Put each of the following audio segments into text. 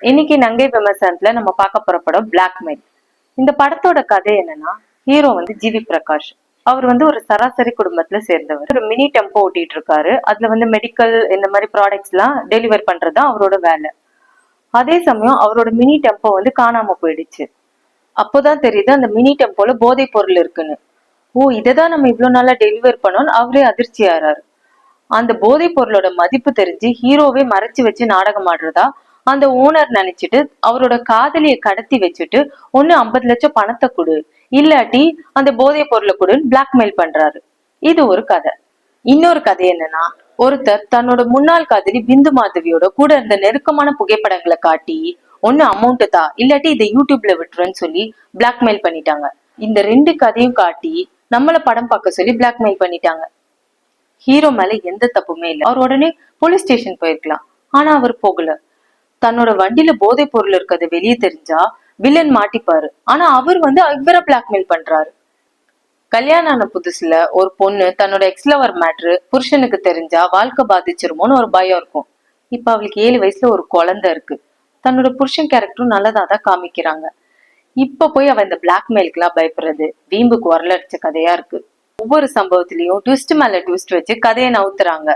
இன்னைக்கு நங்கை விமர்சனத்துல நம்ம பார்க்க போற படம் பிளாக்மெயில். இந்த படத்தோட கதை என்னன்னா, ஹீரோ வந்து ஜிவி பிரகாஷ். அவர் வந்து ஒரு சராசரி குடும்பத்துல சேர்ந்தவர். ஒரு மினி டெம்போ ஓட்டிட்டு இருக்காரு. அதுல வந்து மெடிக்கல் இந்த மாதிரி ப்ராடக்ட்ஸ் எல்லாம் டெலிவர் பண்றதுதான் அவரோட வேலை. அதே சமயம் அவரோட மினி டெம்போ வந்து காணாம போயிடுச்சு. அப்போதான் தெரியுது அந்த மினி டெம்போல போதை பொருள் இருக்குன்னு. ஓ, இததான் நம்ம இவ்வளவு நாளா டெலிவர் பண்ணோம்னு அவரே அதிர்ச்சி ஆறாரு. அந்த போதை பொருளோட மதிப்பு தெரிஞ்சு ஹீரோவே மறைச்சு வச்சு நாடகம் ஆடுறதா அந்த ஓனர் நினைச்சிட்டு அவரோட காதலிய கடத்தி வச்சுட்டு ஒண்ணு 50 லட்சம் பணத்தை கொடு, இல்லாட்டி அந்த போதை பொருளை கொடுன்னு பிளாக்மெயில் பண்றாரு. இது ஒரு கதை. இன்னொரு கதை என்னன்னா, ஒருத்தர் தன்னோட முன்னாள் காதலி பிந்து மாதவியோட கூட இருந்த நெருக்கமான புகைப்படங்களை காட்டி ஒண்ணு அமௌண்ட் தான், இல்லாட்டி இதை யூடியூப்ல விட்டுருன்னு சொல்லி பிளாக்மெயில் பண்ணிட்டாங்க. இந்த ரெண்டு கதையும் காட்டி நம்மள படம் பார்க்க சொல்லி பிளாக்மெயில் பண்ணிட்டாங்க. ஹீரோ மேல எந்த தப்புமே இல்லை. அவர் உடனே போலீஸ் ஸ்டேஷன் போயிருக்கலாம். ஆனா அவர் போகல. தன்னோட வண்டியில போதை பொருள் இருக்கிறது வெளியே தெரிஞ்சா வில்லன் மாட்டிப்பாரு. ஆனா அவர் வந்து இவரை பிளாக்மெயில் பண்றாரு. கல்யாணம் ஆன புதுசுல ஒரு பொண்ணு தன்னோட எக்ஸ்லவர் மேட்ரு புருஷனுக்கு தெரிஞ்சா வாழ்க்கை பாதிச்சிருமோன்னு ஒரு பயம் இருக்கும். இப்ப அவளுக்கு 7 வயசுல ஒரு குழந்தை இருக்கு. தன்னோட புருஷன் கேரக்டரும் நல்லதாதான் காமிக்கிறாங்க. இப்ப போய் அவ இந்த பிளாக்மெயிலுக்கு எல்லாம் பயப்படுறது வீம்புக்கு வரலடிச்ச கதையா இருக்கு. ஒவ்வொரு சம்பவத்திலயும் ட்விஸ்ட் மேல ட்விஸ்ட் வச்சு கதையை நவுத்துறாங்க.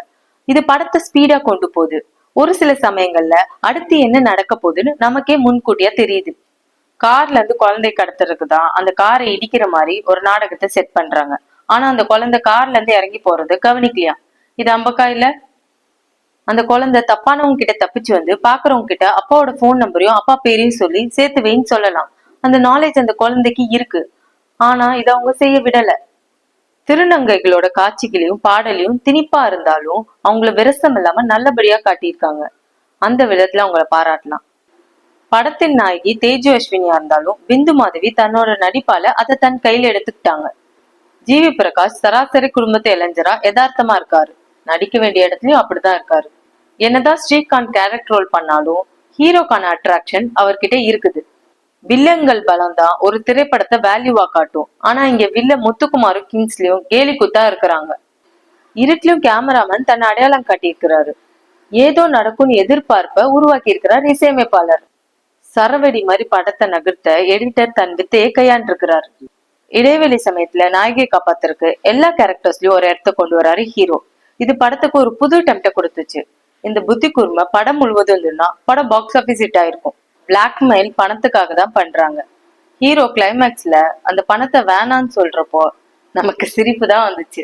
இது படத்தை ஸ்பீடா கொண்டு போகுது. ஒரு சில சமயங்கள்ல அடுத்து என்ன நடக்க போகுதுன்னு நமக்கே முன்கூட்டியா தெரியுது. கார்ல இருந்து குழந்தை கடத்துறதுக்குதான் அந்த காரை இடிக்கிற மாதிரி ஒரு நாடகத்தை செட் பண்றாங்க. ஆனா அந்த குழந்தை கார்ல இருந்து இறங்கி போறது கவனிக்கலையா? இது அம்பக்கா இல்ல? அந்த குழந்தை தப்பானவங்க கிட்ட தப்பிச்சு வந்து பாக்குறவங்க கிட்ட அப்பாவோட போன் நம்பரையும் அப்பா பேரையும் சொல்லி சேர்த்து வைன்னு சொல்லலாம். அந்த நாலேஜ் அந்த குழந்தைக்கு இருக்கு. ஆனா இத அவங்க செய்ய விடல. திருநங்கைகளோட காட்சிகளையும் பாடலையும் திணிப்பா இருந்தாலும் அவங்கள விரசம் இல்லாம நல்லபடியா காட்டியிருக்காங்க. அந்த விதத்துல அவங்கள பாராட்டலாம். படத்தின் நாயகி தேஜு அஸ்வினியா இருந்தாலும் பிந்து மாதவி தன்னோட நடிப்பால அதை தன் கையில எடுத்துக்கிட்டாங்க. ஜிவி பிரகாஷ் சராசரி குடும்பத்தை இளைஞரா யதார்த்தமா இருக்காரு. நடிக்க வேண்டிய இடத்துலயும் அப்படிதான் இருக்காரு. என்னதான் ஸ்ரீகாந்த் கேரக்டர் ரோல் பண்ணாலும் ஹீரோக்கான அட்ராக்ஷன் அவர்கிட்ட இருக்குது. வில்லங்கள் பலம் தான் ஒரு திரைப்படத்தை வேல்யூவா காட்டும். ஆனா இங்க வில்ல முத்துக்குமாரும் கிங்ஸ்லயும் கேலி குத்தா இருக்கிறாங்க. இருட்டிலும் கேமராமேன் தன்னை அடையாளம் காட்டியிருக்கிறாரு. ஏதோ நடக்கும்னு எதிர்பார்ப்ப உருவாக்கி இருக்கிறார் இசையமைப்பாளர். சரவெடி மாதிரி படத்தை நகர்த்த எடிட்டர் தன் வித்தையை கையாண்டிருக்கிறார். இடைவெளி சமயத்துல நாயகியை காப்பாத்திருக்கு எல்லா கேரக்டர்ஸ்லயும் ஒரு இடத்த கொண்டு வராரு ஹீரோ. இது படத்துக்கு ஒரு புது டெம்ப்ட கொடுத்துச்சு. இந்த புத்தி கூர்மை படம் முழுவதும் இருந்துன்னா படம் பாக்ஸ் ஆபீஸ் ஹிட் ஆயிருக்கும். பிளாக்மெயில் பணத்துக்காக தான் பண்றாங்க. ஹீரோ கிளைமேக்ஸ்ல அந்த பணத்தை வேணான்னு சொல்றப்போ நமக்கு சிரிப்பு தான் வந்துச்சு.